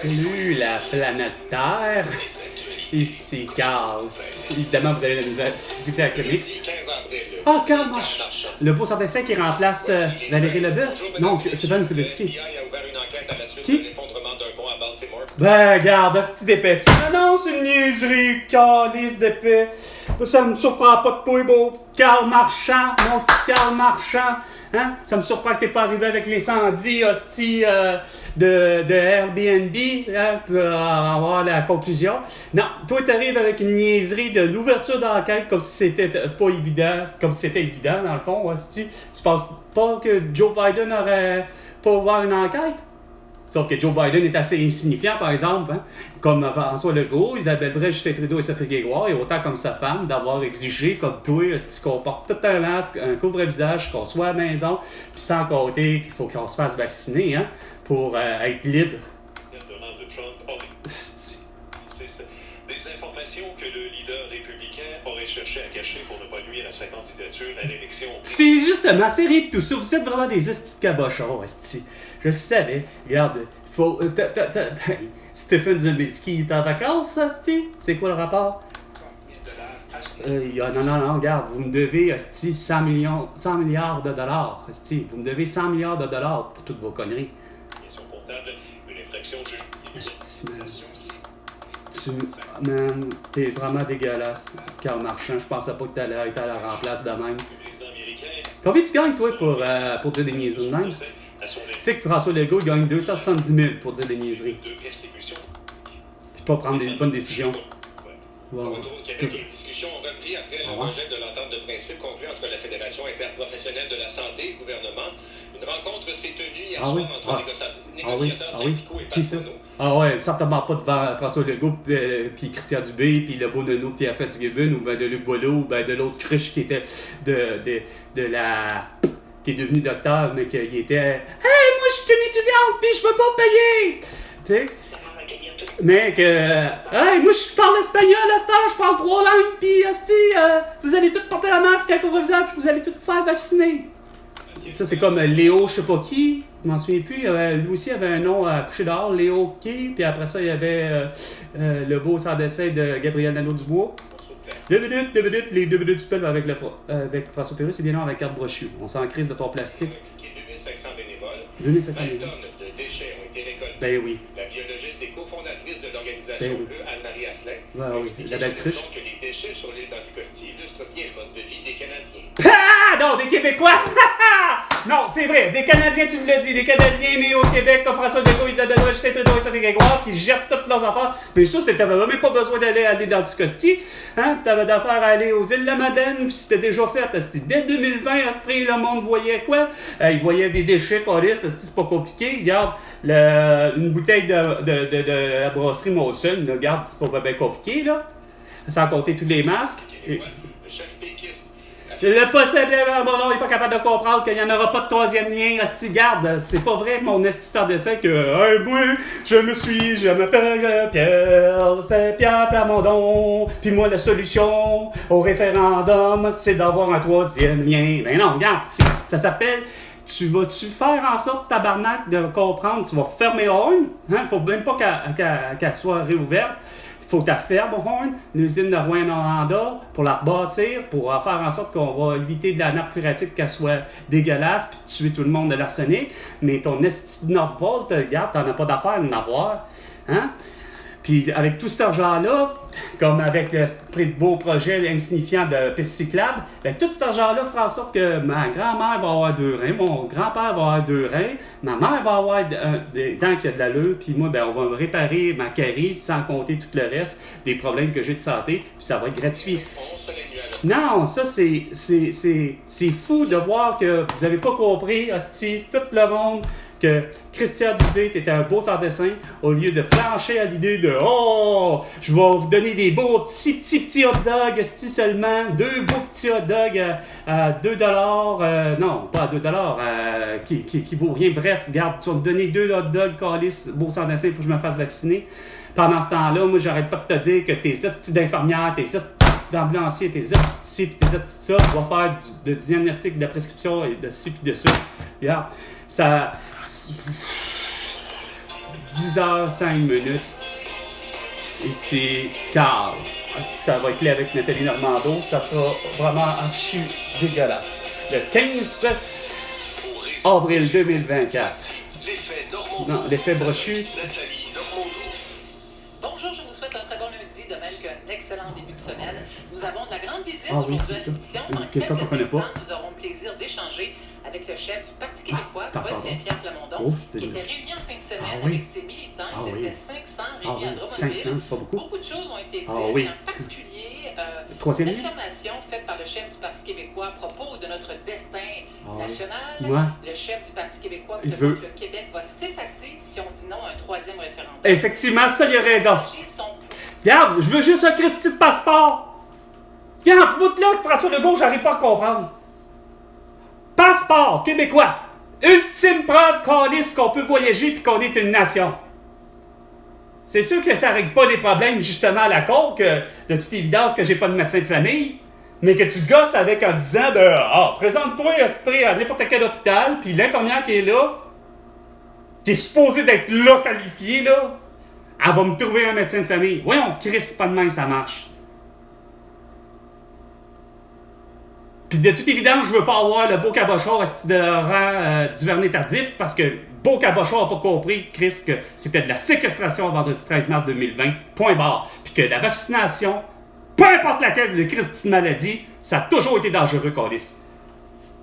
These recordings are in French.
Salut la planète Terre. Ici Carl. Évidemment, vous avez la difficulté avec le mix. Ah, Carl Marchand. Le beau dessin qui remplace Valérie Leboeuf. Non, Stéphane Sebetsky. Qui? Ben, regarde, c'est d'épais. Tu annonces une niaiserie, calice d'épais. Ça me surprend pas de toi, beau Carl Marchand, mon petit Carl Marchand. Hein? Ça me surprend que t'es pas arrivé avec l'incendie, hostie, de Airbnb, hein, pour avoir la conclusion. Non, toi, t'arrives avec une niaiserie de l'ouverture d'enquête comme si c'était pas évident, comme si c'était évident, dans le fond, hostie. Tu penses pas que Joe Biden aurait pas ouvert une enquête? Sauf que Joe Biden est assez insignifiant, par exemple, hein? Comme François Legault, Isabelle Brèche, Justin Trudeau et Sophie Grégoire, et autant comme sa femme, d'avoir exigé, comme toi, qu'on porte tout un masque, un couvre-visage, qu'on soit à la maison, puis sans compter qu'il faut qu'on se fasse vacciner, hein, pour être libre. Des informations que le leader républicain aurait cherché à cacher pour ne pas nuire à sa candidature à l'élection. C'est justement, c'est rien de tout ça. Vous êtes vraiment des estis de cabochons, estis. Je savais. Regarde, faut... Stéphane Sebetsky est en vacances, estis? C'est quoi le rapport? Non, regarde, vous me devez, estis, 100 milliards de dollars, estis. Vous me devez 100 milliards de dollars pour toutes vos conneries. Une infraction Esti, man, t'es vraiment dégueulasse, Carl Marchand. Je pensais pas que t'allais être à la remplace de même. Combien tu gagnes, toi, pour dire des niaiseries de même? Tu sais que François Legault gagne 270 000 pour dire des niaiseries. Puis pas prendre des bonnes décisions. Wow. Les discussions ont repris après le rejet de l'entente de principe conclue entre la Fédération interprofessionnelle de la santé et le gouvernement. Une rencontre s'est tenue hier soir entre négociateurs syndicaux et patronaux. Ah ouais, certainement pas devant François Legault, puis Christian Dubé, puis le beau Nono, puis Pierre Fitzgibbon, ou ben de Luc Boileau, ou ben de l'autre cruche qui était de la... qui est devenu docteur, mais qui était « Hey, moi je suis une étudiante, puis je veux pas payer! » Tu sais? Mais que, hey, moi je parle espagnol à cette heure, je parle 3 langues, pis hostie, vous allez tous porter la masque à couvre-visage, puis vous allez tous vous faire vacciner. Ça c'est comme Léo, je sais pas qui, je m'en souviens plus, lui aussi avait un nom à coucher dehors, Léo qui, puis après ça il y avait le beau sans dessin de Gabriel Nadeau-Dubois. 2 minutes, les 2 minutes du pelle avec François Pérus, c'est bien non avec carte brochue. On s'en crise de ton plastique. 2500 bénévoles. 2500 20 bénévoles. tonnes de déchets ont été récoltés. Ben oui. La biologiste et cofondatrice de l'organisation Ben oui. bleue, Anne-Marie Asselin, Ben oui, la belle cruche. que les déchets sur l'île d'Anticosti illustrent bien le mode de vie des Canadiens. Ah! Non, des Québécois! Non, c'est vrai, des Canadiens, tu me l'as dit, des Canadiens nés au Québec, comme François Legault, Isabelle Roy, Justin Trudeau et Sophie Grégoire, qui jettent toutes leurs affaires. Mais ça, t'avais même pas besoin d'aller à l'île d'Anticosti. Hein? T'avais d'affaires à aller aux îles de la Madeleine, puis c'était déjà fait. Dès 2020, après, le monde voyait quoi? Il voyait des déchets, c'est pas compliqué. Regarde, une bouteille de la brasserie Molson, regarde, c'est pas bien compliqué, là. Sans compter tous les masques. Le chef péquiste. Le possiblement, mon nom n'est pas capable de comprendre qu'il n'y en aura pas de troisième lien. Asti, garde, c'est pas vrai, mon esti de dessin que hey, moi, je m'appelle Pierre, c'est Pierre Plamondon. Puis moi, la solution au référendum, c'est d'avoir un troisième lien. Ben non, regarde, ça s'appelle. Tu vas-tu faire en sorte, tabarnak, de comprendre? Tu vas fermer Horn. Hein? Faut même pas qu'elle soit réouverte. Il faut que tu fermes Horn, l'usine de Rouyn-Noranda, pour la rebâtir, pour faire en sorte qu'on va éviter de la nappe phréatique qu'elle soit dégueulasse, puis tuer tout le monde de l'arsenic. Mais ton esti de Nordvolt, regarde, t'en as pas d'affaire d'en avoir. Hein? Puis avec tout cet argent-là, comme avec le beau projet insignifiant de piste cyclable, ben, tout cet argent-là fera en sorte que ma grand-mère va avoir 2 reins, mon grand-père va avoir 2 reins, ma mère va avoir des dents qui ont de l'allure, puis moi, ben, on va me réparer ma carie, sans compter tout le reste des problèmes que j'ai de santé, puis ça va être gratuit. Non, ça, c'est fou de voir que vous avez pas compris, hostie, tout le monde, que Christian Dubé était un beau sans-dessin, au lieu de plancher à l'idée de « Oh, je vais vous donner des beaux petits hot dogs, hostie seulement, 2 beaux petits hot dogs à 2 $, non, pas à 2 $, qui vaut rien. Bref, regarde, tu vas me donner 2 hot dogs, calice, beau sans-dessin pour que je me fasse vacciner. » Pendant ce temps-là, moi, j'arrête pas de te dire que tes hosties d'infirmières, tes hosties d'ambulanciers, tes hosties de ci, pis tes hosties de ça, tu vas faire du diagnostic, de la prescription et de ci pis de ça. Regarde, ça... 10h05. Et c'est Carl. Ça va être là avec Nathalie Normando. Ça sera vraiment archi dégueulasse. Le 15 avril 2024. Non, l'effet brochu. Bonjour, je vous souhaite un très bon lundi, de même qu'un excellent début de semaine. Nous avons de la grande visite aujourd'hui à l'émission. Dans quelques instants, nous aurons le plaisir d'échanger avec le chef du Parti québécois, Paul Saint-Pierre Plamondon, qui était réuni en fin de semaine avec ses militants. Ils étaient 500 réunis à Drummondville. 500, c'est pas beaucoup. Beaucoup de choses ont été dites, en particulier l'affirmation faite par le chef du Parti québécois à propos de notre destin national. Le chef du Parti québécois que le Québec va s'effacer si on dit non à un troisième référendum. Effectivement, ça, il a raison. Regarde, je veux juste un Christy de passeport. Regarde, ce bout-là, François Legault, j'arrive pas à comprendre. Passeport québécois. Ultime preuve qu'on peut voyager et qu'on est une nation. C'est sûr que ça ne règle pas les problèmes, justement, à la cour, que de toute évidence que j'ai pas de médecin de famille, mais que tu gosses avec en disant présente-toi à n'importe quel hôpital, puis l'infirmière qui est là, qui est supposée d'être là, qualifiée, là, elle va me trouver un médecin de famille. Voyons, Chris, pas de main, ça marche. Puis de toute évidence, je veux pas avoir le beau cabochon de Laurent Duvernay-Tardif parce que beau cabochon n'a pas compris, Chris, que c'était de la séquestration le vendredi 13 mars 2020, point barre. Puis que la vaccination, peu importe laquelle de Christine maladie, ça a toujours été dangereux, Calis.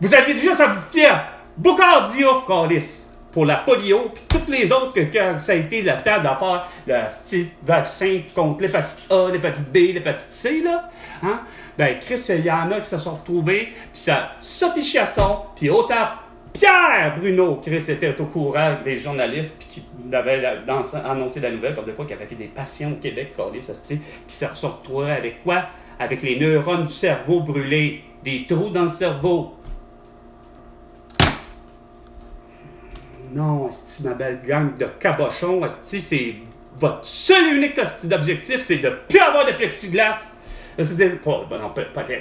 Vous aviez déjà ça vous fier. Boucard Diouf, Calis, pour la polio, puis toutes les autres que ça a été le temps d'en faire le style vaccin contre l'hépatite A, l'hépatite B, l'hépatite C, là, hein? Ben, Chris, il y en a qui se sont retrouvés, puis ça, Sophie Chasson, puis autant Pierre Bruno, Chris était au courant des journalistes, puis qui avaient annoncé la nouvelle, comme de quoi qu'il y avait des patients au Québec, qui se sont retrouvés avec quoi? Avec les neurones du cerveau brûlés, des trous dans le cerveau. Non, esti, ma belle gang de cabochons, esti, c'est votre seul et unique d'objectif, c'est de ne plus avoir de plexiglas. C'est-à-dire,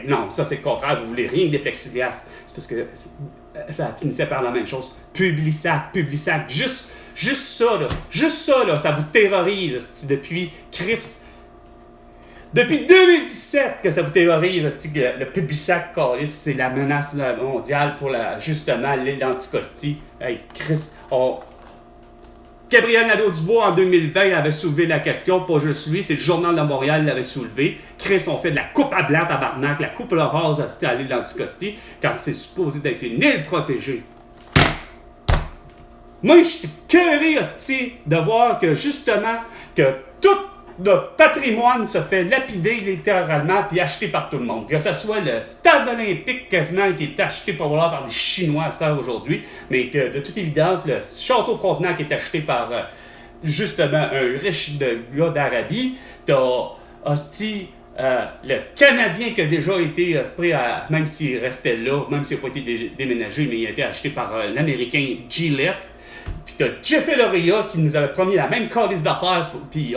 non, ça c'est le contraire, vous voulez rien que des plexiglas. C'est parce que ça finissait par la même chose. Publisac, juste ça, là, ça vous terrorise, esti, depuis Chris. Depuis 2017 que ça vous terrorise, le Publisac, c'est la menace mondiale pour justement l'île d'Anticosti. Hey, Chris, Gabriel Nadeau-Dubois, en 2020, avait soulevé la question, pas juste lui, c'est le Journal de Montréal qui l'avait soulevé. Chris, on fait de la coupe à blanc, tabarnak, la coupe rose à l'île d'Anticosti, quand c'est supposé d'être une île protégée. Moi, je suis curieux, de voir que, justement, que tout notre patrimoine se fait lapider littéralement puis acheté par tout le monde. Que ce soit le stade olympique quasiment qui est acheté par des Chinois à cette heure aujourd'hui, mais que de toute évidence, le château Frontenac est acheté par justement un riche gars d'Arabie. T'as le Canadien qui a déjà été même s'il restait là, même s'il n'a pas été déménagé, mais il a été acheté par l'Américain Gillette. Puis t'as Jeffrey Loria qui nous avait promis la même calice d'affaires. Puis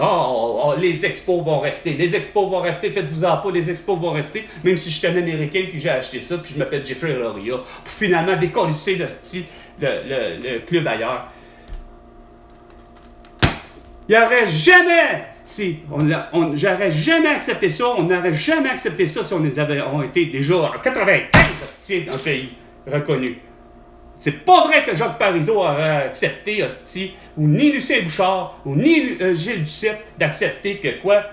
les expos vont rester. Faites-vous-en pas, les expos vont rester. Même si je suis un Américain puis j'ai acheté ça, puis je m'appelle Jeffrey Loria. Pour finalement décalisser le club ailleurs. Il n'y aurait jamais, j'aurais jamais accepté ça. On n'aurait jamais accepté ça si on été déjà en 95 un pays reconnu. C'est pas vrai que Jacques Parizeau aurait accepté, ou ni Lucien Bouchard, ou ni Gilles Duceppe, d'accepter que quoi?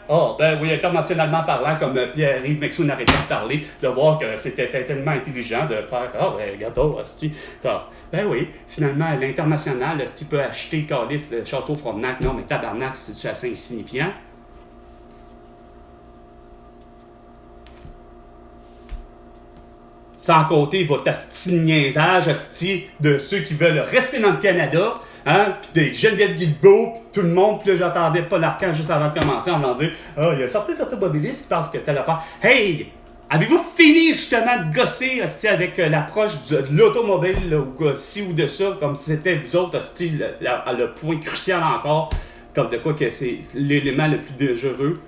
Oui, internationalement parlant, comme Pierre-Yves Mexou n'arrête pas de parler, de voir que c'était tellement intelligent de faire, regarde, ben oui, finalement, l'international, peut acheter Calis, le Château Frontenac, non, mais tabarnak, c'est-tu assez insignifiant? Sans compter votre asti-niaisage de ceux qui veulent rester dans le Canada, hein, pis des Geneviève Guilbeault, pis tout le monde, pis là, j'entendais pas l'archange juste avant de commencer en dire « il y a certains automobilistes qui pensent que telle affaire. » Hey! Avez-vous fini justement de gosser avec l'approche de l'automobile, ou ci ou de ça, comme si c'était vous autres, le point crucial encore, comme de quoi que c'est l'élément le plus dangereux?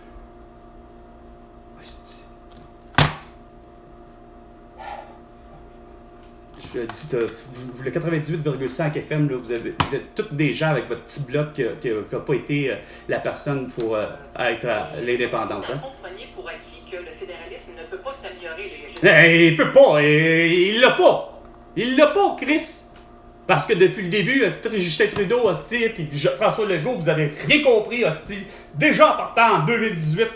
je dis, vous, le 98,5 FM, là, vous êtes tous des gens avec votre petit bloc qui n'a pas été la personne pour être à l'indépendance. Vous compreniez pour acquis que le fédéralisme ne peut pas s'améliorer. Il peut pas, il l'a pas. Il l'a pas, Chris. Parce que depuis le début, Justin Trudeau, hostie, puis François Legault, vous avez rien compris, hostie, déjà en partant en 2018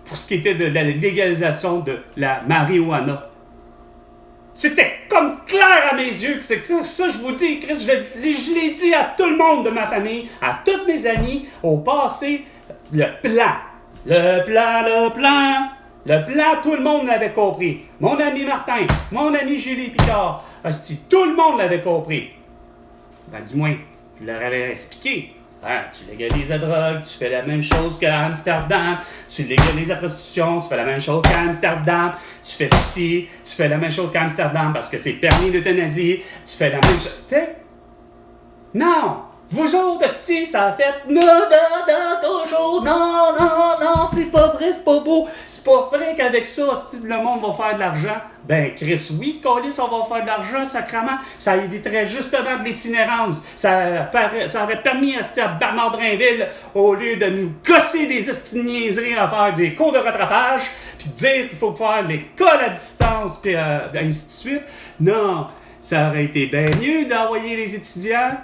pour ce qui était de la légalisation de la marijuana. C'était comme clair à mes yeux que c'est que ça, je vous dis, Chris, je l'ai dit à tout le monde de ma famille, à tous mes amis, au passé, le plan, tout le monde l'avait compris. Mon ami Martin, mon ami Julie Picard, hostie, tout le monde l'avait compris. Ben, du moins, je leur avais expliqué. Hein, tu légalises la drogue, tu fais la même chose qu'à Amsterdam. Tu légalises la prostitution, tu fais la même chose qu'à Amsterdam. Tu fais ci, tu fais la même chose qu'à Amsterdam parce que c'est permis l'euthanasie. Tu fais la même chose. T'sais? Non! Vous autres, esti, ça a fait non, toujours, non, c'est pas vrai, c'est pas beau. C'est pas vrai qu'avec ça, esti, le monde va faire de l'argent. Ben, Chris, oui, Colis, on va faire de l'argent, sacrément. Ça éviterait justement de l'itinérance. Ça aurait permis esti, à Bernard Drainville, au lieu de nous gosser des esti niaiseries à faire des cours de rattrapage, puis dire qu'il faut faire l'école à distance, puis ainsi de suite. Non, ça aurait été bien mieux d'envoyer les étudiants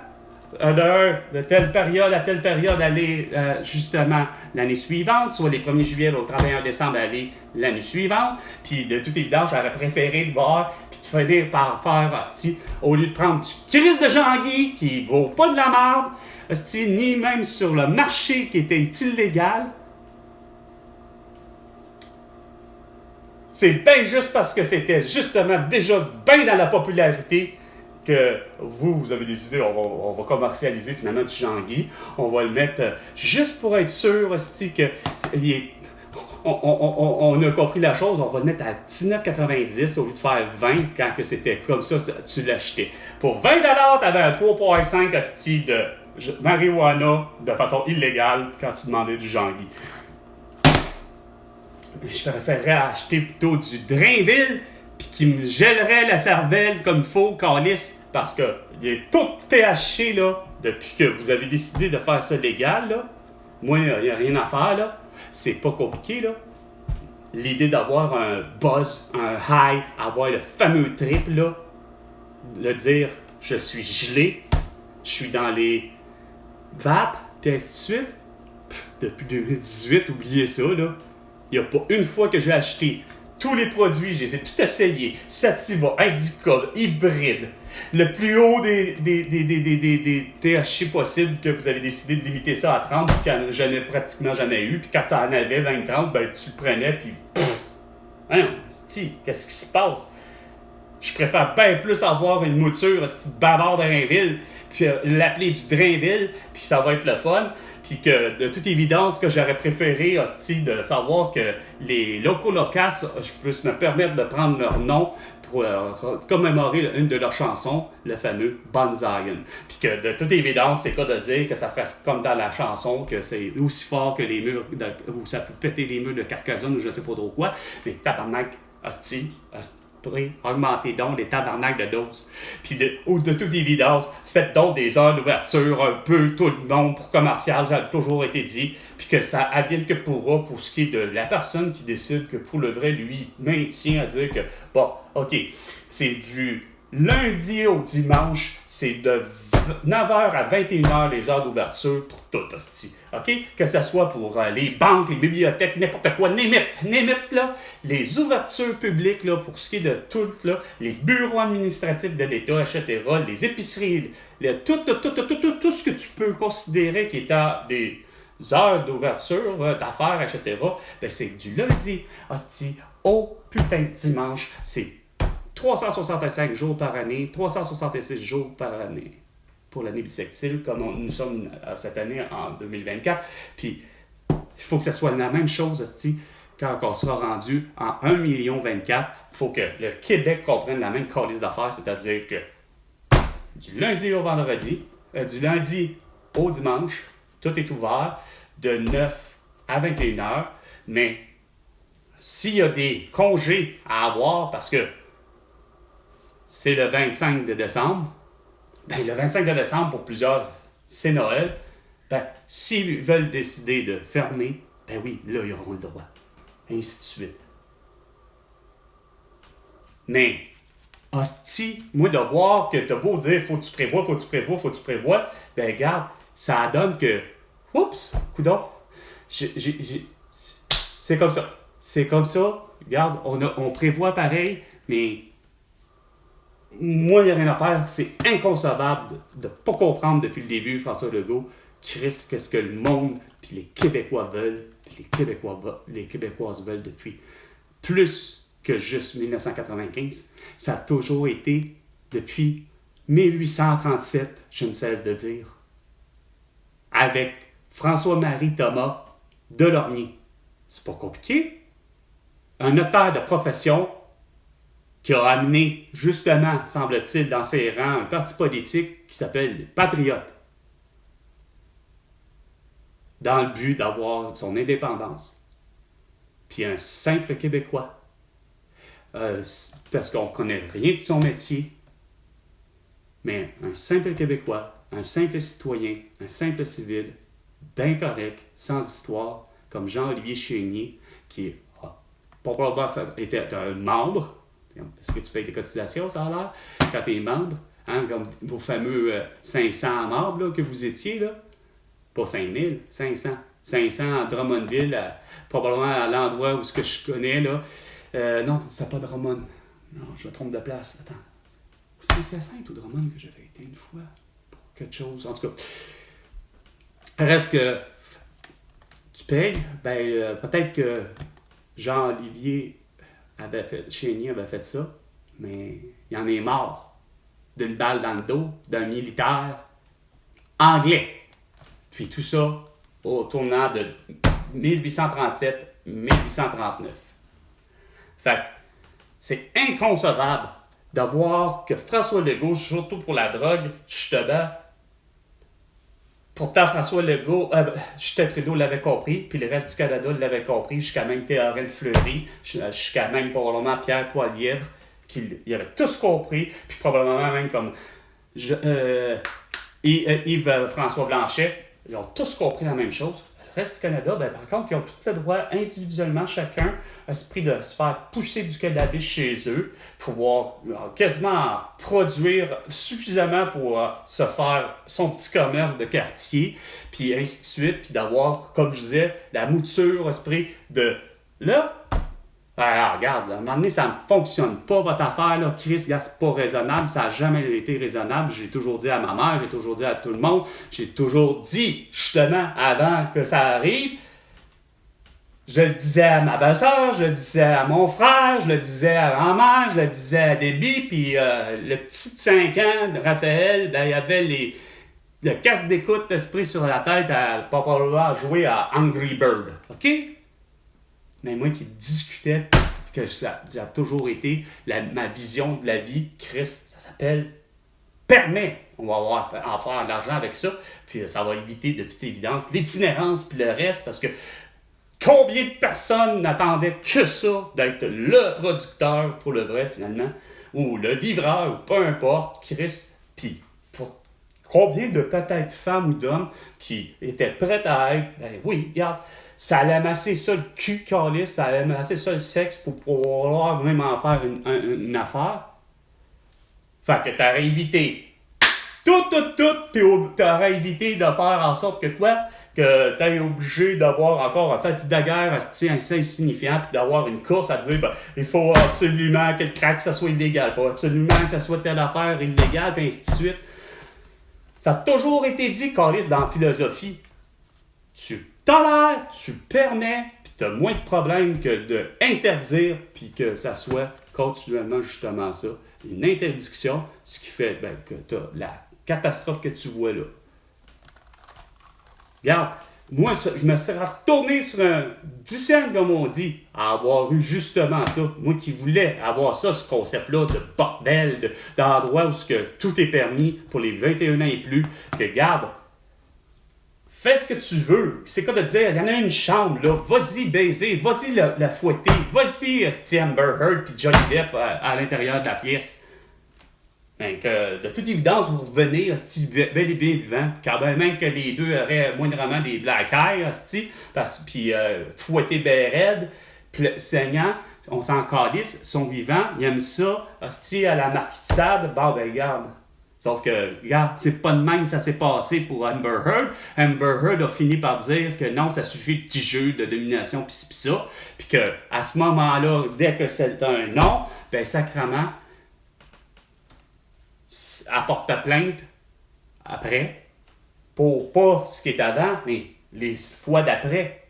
de telle période à telle période, aller justement l'année suivante, soit les 1er juillet au 31 décembre, aller l'année suivante. Puis de toute évidence, j'aurais préféré de voir, puis de finir par faire, hostie, au lieu de prendre du Chris de Jean-Guy, qui vaut pas de la merde, hostie, ni même sur le marché qui était illégal. C'est bien juste parce que c'était justement déjà bien dans la popularité que vous avez décidé, on va commercialiser finalement du Jean-Guy. On va le mettre juste pour être sûr aussi que on a compris la chose. On va le mettre à 19,90 au lieu de faire 20 quand que c'était comme ça, tu l'achetais. Pour 20$, tu avais un 3,5 hostie de marijuana de façon illégale quand tu demandais du Jean-Guy. Je préférerais acheter plutôt du Drainville puis qui me gèlerait la cervelle comme il faut, calice, parce que il est tout THC, là, depuis que vous avez décidé de faire ça légal, là. Moi, il n'y a rien à faire, là. C'est pas compliqué, là. L'idée d'avoir un buzz, un high, avoir le fameux trip, là, de dire « je suis gelé, je suis dans les vapes », puis ainsi de suite. Depuis 2018, oubliez ça, là. Il n'y a pas une fois que j'ai acheté tous les produits, je les ai tout essayés. Sativa, Indica, hybride. Le plus haut des THC possibles que vous avez décidé de limiter ça à 30, puis qu'il n'y en a pratiquement jamais eu. Puis quand tu en avais 20-30, ben tu le prenais, puis hein, qu'est-ce qui se passe? Je préfère bien plus avoir une mouture, ce petit bavard de Drainville, puis l'appeler du Drainville, puis ça va être le fun. Puis que, de toute évidence, que j'aurais préféré, hostie, de savoir que les locaux locas, je puisse me permettre de prendre leur nom pour commémorer une de leurs chansons, le fameux Bon Zion. Puis que, de toute évidence, c'est cas de dire que ça ferait comme dans la chanson, que c'est aussi fort que les murs, ou ça peut péter les murs de Carcassonne, ou je sais pas trop quoi, mais tabarnak, hostie, augmentez donc les tabarnaks de doses. Puis de toute évidence, faites donc des heures d'ouverture un peu tout le monde pour commercial, ça a toujours été dit, puis que ça advienne que pourra pour ce qui est de la personne qui décide que pour le vrai, lui, maintient à dire que, bon, ok, c'est du lundi au dimanche, c'est de 9h à 21h les heures d'ouverture pour tout, hostie. OK? Que ce soit pour les banques, les bibliothèques, n'importe quoi, n'importe là, les ouvertures publiques, là, pour ce qui est de tout, là, les bureaux administratifs de l'État, etc., les épiceries, tout ce que tu peux considérer qui est à des heures d'ouverture, d'affaires, etc., ben c'est du lundi, hostie, au putain de dimanche. C'est 365 jours par année, 366 jours par année pour l'année bissextile, comme nous sommes cette année en 2024. Puis, il faut que ce soit la même chose, hostie, quand on sera rendu en 1,24 million. Il faut que le Québec comprenne la même calice d'affaires, c'est-à-dire que du lundi au vendredi, du lundi au dimanche, tout est ouvert de 9 à 21h, mais s'il y a des congés à avoir, parce que c'est le 25 de décembre. Ben, le 25 de décembre, pour plusieurs, c'est Noël. Ben, s'ils veulent décider de fermer, ben oui, là, ils auront le droit. Ainsi de suite. Mais, hostie, moi, de voir que t'as beau dire, faut que tu prévois, ben, regarde, ça donne que, oups, coudonc, c'est comme ça. C'est comme ça, regarde, on prévoit pareil, mais moi, il n'y a rien à faire. C'est inconcevable de ne pas comprendre depuis le début, François Legault, Chris, qu'est-ce que le monde, puis les Québécois veulent, puis les Québécoises veulent depuis plus que juste 1995. Ça a toujours été, depuis 1837, je ne cesse de dire, avec François-Marie Thomas Delormier. C'est pas compliqué. Un notaire de profession qui a amené, justement, semble-t-il, dans ses rangs, un parti politique qui s'appelle les Patriotes, dans le but d'avoir son indépendance. Puis un simple Québécois, parce qu'on ne connaît rien de son métier, mais un simple Québécois, un simple citoyen, un simple civil, bien correct, sans histoire, comme Jean-Olivier Chénier, qui a probablement était un membre, parce que tu payes des cotisations, ça a l'air, quand tu es membre, hein, comme vos fameux 500 membres là, que vous étiez, là. Pas 5000, 500. 500 à Drummondville, probablement à l'endroit où ce que je connais, là. Non, c'est pas Drummond. Non, je me trompe de place. Attends. C'était Saint-Hyacinthe ou Drummond que j'avais été une fois pour quelque chose. En tout cas, reste que tu payes, ben peut-être que Jean-Olivier Chénier avait fait ça, mais il en est mort d'une balle dans le dos d'un militaire anglais. Puis tout ça au tournant de 1837-1839. Fait que c'est inconcevable de voir que François Legault, surtout pour la drogue, je te bats. Pourtant, François Legault, Justin Trudeau l'avait compris, puis le reste du Canada l'avait compris, jusqu'à même Théorène Fleury, jusqu'à même probablement Pierre Poilievre, ils avaient tous compris, puis probablement même comme Yves-François Blanchet, ils ont tous compris la même chose. Le reste du Canada, ben, par contre, ils ont tout le droit, individuellement, chacun, à ce prix de se faire pousser du cannabis chez eux, pouvoir quasiment produire suffisamment pour se faire son petit commerce de quartier, puis ainsi de suite, puis d'avoir, comme je disais, la mouture, esprit de là. Alors, regarde, à un moment donné, ça ne fonctionne pas, votre affaire, là, Chris, gars, c'est pas raisonnable, ça n'a jamais été raisonnable, j'ai toujours dit à ma mère, j'ai toujours dit à tout le monde, j'ai toujours dit, justement, avant que ça arrive, je le disais à ma belle-sœur, je le disais à mon frère, je le disais à grand-mère, je le disais à Debbie, puis le petit de 5 ans de Raphaël, ben, il avait le casque d'écoute d'esprit sur la tête à probablement jouer à Angry Bird, OK? Mais moi qui discutais, que ça a toujours été ma vision de la vie, Chris, ça s'appelle permet. On va en faire de l'argent avec ça, puis ça va éviter de toute évidence l'itinérance puis le reste, parce que combien de personnes n'attendaient que ça, d'être le producteur pour le vrai finalement, ou le livreur, ou peu importe, Chris, puis pour combien de peut-être femmes ou d'hommes qui étaient prêts à être, ben oui, regarde, ça allait amasser ça le cul, calice, ça allait amasser ça le sexe pour pouvoir même en faire une affaire. Fait que t'aurais évité tout, puis t'aurais évité de faire en sorte que quoi? Que t'es obligé d'avoir encore un fait daguerre assez insignifiant, puis d'avoir une course à dire, ben, il faut absolument que le crack, ça soit illégal, il faut absolument que ça soit telle affaire illégale, puis ainsi de suite. Ça a toujours été dit, calice, dans la philosophie. Tu tolères, tu permets, puis tu as moins de problèmes que d'interdire, puis que ça soit continuellement justement ça. Une interdiction, ce qui fait que tu as la catastrophe que tu vois là. Regarde, moi, je me serais retourné sur un 10 cents, comme on dit, à avoir eu justement ça. Moi qui voulais avoir ça, ce concept-là de bordel, d'endroit où tout est permis pour les 21 ans et plus, que regarde, fais ce que tu veux. C'est quoi de dire, il y en a une chambre, là, vas-y baiser, vas-y la fouetter, vas-y Amber Heard puis Johnny Depp à l'intérieur de la pièce. ben, que de toute évidence, vous revenez hostie, bel et bien vivant, quand même que les deux auraient moindrement des black eyes, hostie, puis fouettés ben raides, saignants, on s'en calisse, sont vivants, ils aiment ça, hostie, à la Marquis de Sade, ben regarde. Sauf que, regarde, c'est pas de même ça s'est passé pour Amber Heard. Amber Heard a fini par dire que non, ça suffit le petit jeu de domination pis ça. Puis que à ce moment-là, dès que c'est un non, ben sacrément, apporte ta plainte après. Pour pas ce qui est avant, mais les fois d'après.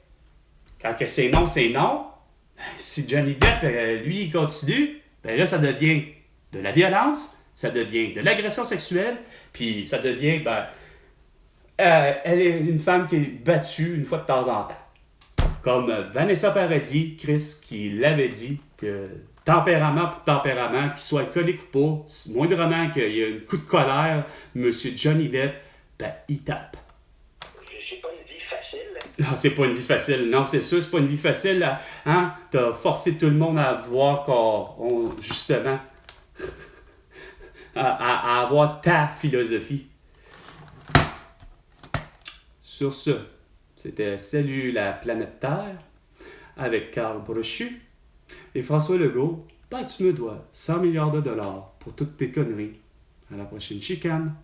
Quand que c'est non, c'est non. Si Johnny Depp, lui, il continue, ben là, ça devient de la violence. Ça devient de l'agression sexuelle, puis ça devient, ben, elle est une femme qui est battue une fois de temps en temps. Comme Vanessa Paradis, Chris, qui l'avait dit, que tempérament pour tempérament, qu'il soit alcoolique ou pas, moindrement qu'il y a un coup de colère, Monsieur Johnny Depp, ben, il tape. J'ai pas une vie facile. Non, c'est pas une vie facile. Non, c'est sûr, c'est pas une vie facile. Hein? T'as forcé tout le monde à voir qu'on, justement... à avoir ta philosophie. Sur ce, c'était Salut la planète Terre avec Carl Brochu et François Legault. Ben, tu me dois 100 milliards de dollars pour toutes tes conneries. À la prochaine chicane.